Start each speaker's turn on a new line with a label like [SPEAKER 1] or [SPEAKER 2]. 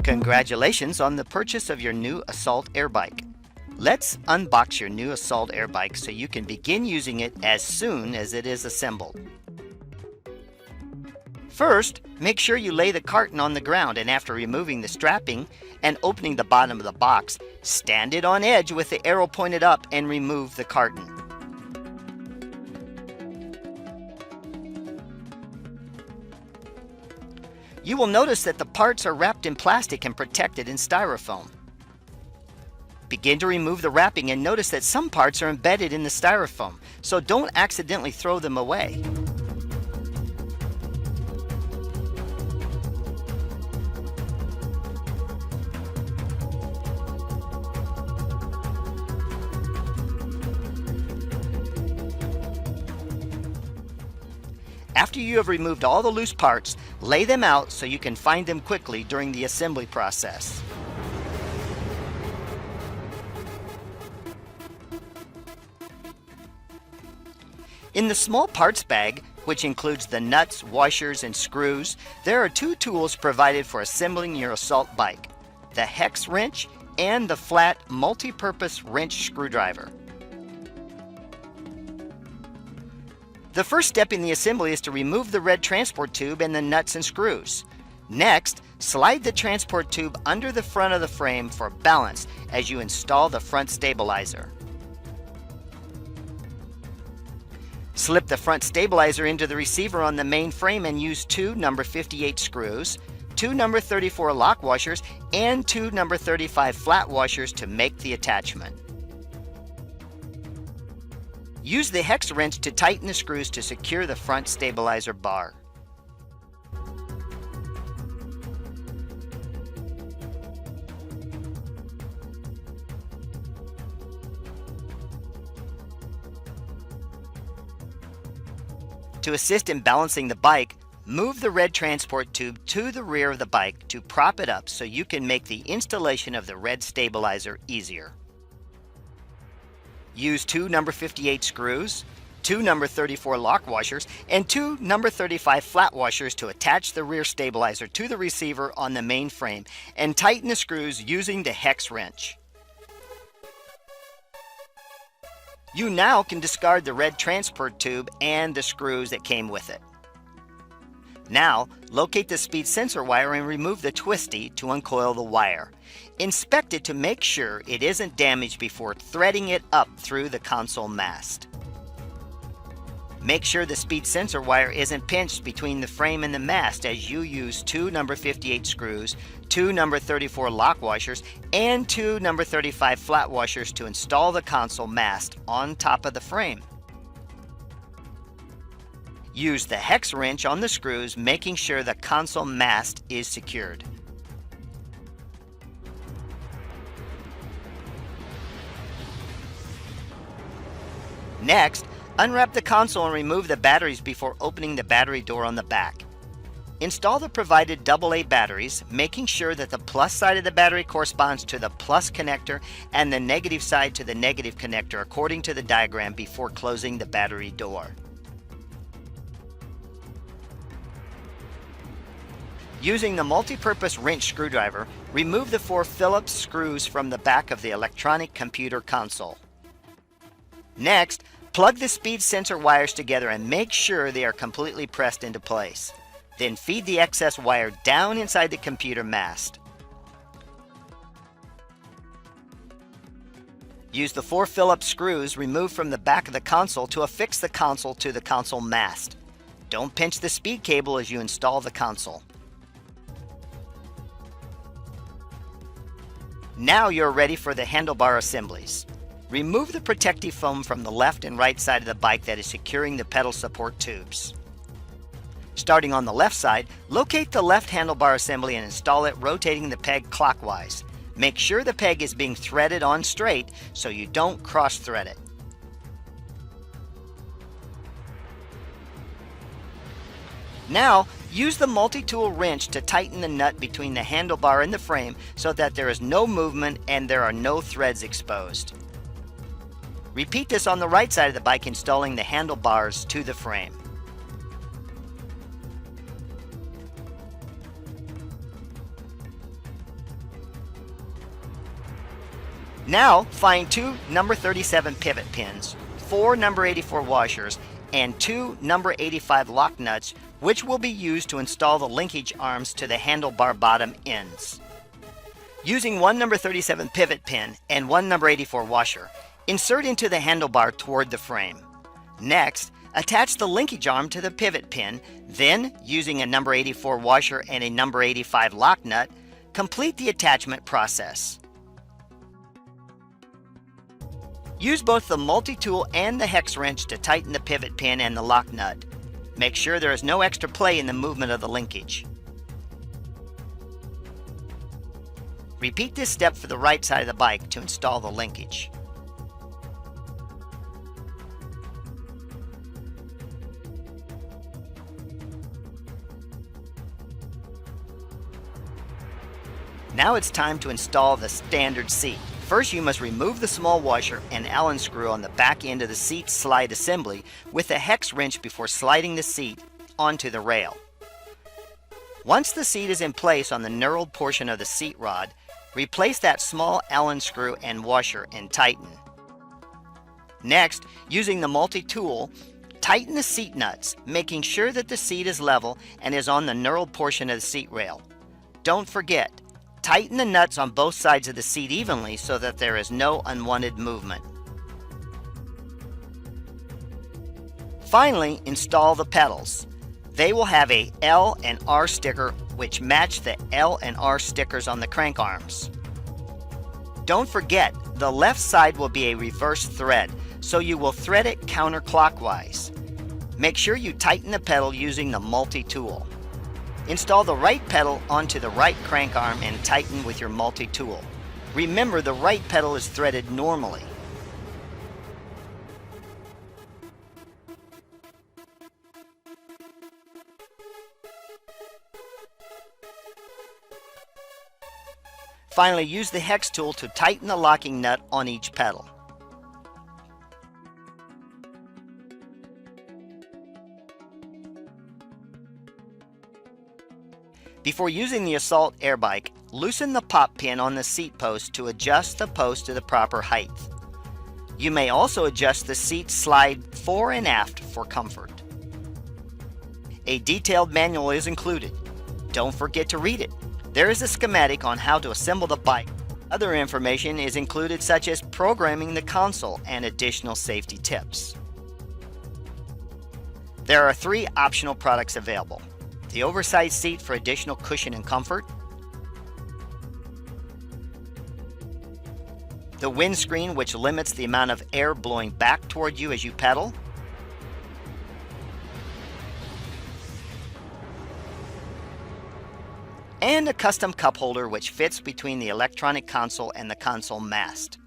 [SPEAKER 1] Congratulations on the purchase of your new Assault AirBike. Let's unbox your new Assault AirBike so you can begin using it as soon as it is assembled. First, make sure you lay the carton on the ground, and after removing the strapping and opening the bottom of the box, stand it on edge with the arrow pointed up and remove the carton. You will notice that the parts are wrapped in plastic and protected in styrofoam. Begin to remove the wrapping and notice that some parts are embedded in the styrofoam, so don't accidentally throw them away. After you have removed all the loose parts, lay them out so you can find them quickly during the assembly process. In the small parts bag, which includes the nuts, washers, and screws, there are two tools provided for assembling your Assault bike: the hex wrench and the flat multi-purpose wrench screwdriver. The first step in the assembly is to remove the red transport tube and the nuts and screws. Next, slide the transport tube under the front of the frame for balance as you install the front stabilizer. Slip the front stabilizer into the receiver on the main frame and use two number 58 screws, two number 34 lock washers, and two number 35 flat washers to make the attachment. Use the hex wrench to tighten the screws to secure the front stabilizer bar. To assist in balancing the bike, move the red transport tube to the rear of the bike to prop it up so you can make the installation of the red stabilizer easier. Use two number 58 screws, two number 34 lock washers, and two number 35 flat washers to attach the rear stabilizer to the receiver on the main frame, and tighten the screws using the hex wrench. You now can discard the red transport tube and the screws that came with it. Now, locate the speed sensor wire and remove the twisty to uncoil the wire. Inspect it to make sure it isn't damaged before threading it up through the console mast. Make sure the speed sensor wire isn't pinched between the frame and the mast as you use two number 58 screws, two number 34 lock washers, and two number 35 flat washers to install the console mast on top of the frame. Use the hex wrench on the screws, making sure the console mast is secured. Next, unwrap the console and remove the batteries before opening the battery door on the back. Install the provided AA batteries, making sure that the plus side of the battery corresponds to the plus connector and the negative side to the negative connector according to the diagram before closing the battery door. Using the multi-purpose wrench screwdriver, remove the 4 Phillips screws from the back of the electronic computer console. Next, plug the speed sensor wires together and make sure they are completely pressed into place. Then feed the excess wire down inside the computer mast. Use the 4 Phillips screws removed from the back of the console to affix the console to the console mast. Don't pinch the speed cable as you install the console. Now you're ready for the handlebar assemblies. Remove the protective foam from the left and right side of the bike that is securing the pedal support tubes. Starting on the left side, locate the left handlebar assembly and install it, rotating the peg clockwise. Make sure the peg is being threaded on straight so you don't cross-thread it. Now, use the multi-tool wrench to tighten the nut between the handlebar and the frame so that there is no movement and there are no threads exposed. Repeat this on the right side of the bike, installing the handlebars to the frame. Now find 2 number 37 pivot pins, 4 number 84 washers, and 2 number 85 lock nuts, which will be used to install the linkage arms to the handlebar bottom ends. Using 1 number 37 pivot pin and 1 number 84 washer, insert into the handlebar toward the frame. Next, attach the linkage arm to the pivot pin, then, using a number 84 washer and a number 85 lock nut, complete the attachment process. Use both the multi-tool and the hex wrench to tighten the pivot pin and the lock nut. Make sure there is no extra play in the movement of the linkage. Repeat this step for the right side of the bike to install the linkage. Now it's time to install the standard seat. First, you must remove the small washer and Allen screw on the back end of the seat slide assembly with a hex wrench before sliding the seat onto the rail. Once the seat is in place on the knurled portion of the seat rod, replace that small Allen screw and washer and tighten. Next, using the multi-tool, tighten the seat nuts, making sure that the seat is level and is on the knurled portion of the seat rail. Don't forget, tighten the nuts on both sides of the seat evenly so that there is no unwanted movement. Finally, install the pedals. They will have a L and R sticker which match the L and R stickers on the crank arms. Don't forget, the left side will be a reverse thread, so you will thread it counterclockwise. Make sure you tighten the pedal using the multi-tool. Install the right pedal onto the right crank arm and tighten with your multi-tool. Remember, the right pedal is threaded normally. Finally, use the hex tool to tighten the locking nut on each pedal. Before using the Assault AirBike, loosen the pop pin on the seat post to adjust the post to the proper height. You may also adjust the seat slide fore and aft for comfort. A detailed manual is included. Don't forget to read it. There is a schematic on how to assemble the bike. Other information is included, such as programming the console and additional safety tips. There are 3 optional products available: the oversized seat for additional cushion and comfort, the windscreen which limits the amount of air blowing back toward you as you pedal, and a custom cup holder which fits between the electronic console and the console mast.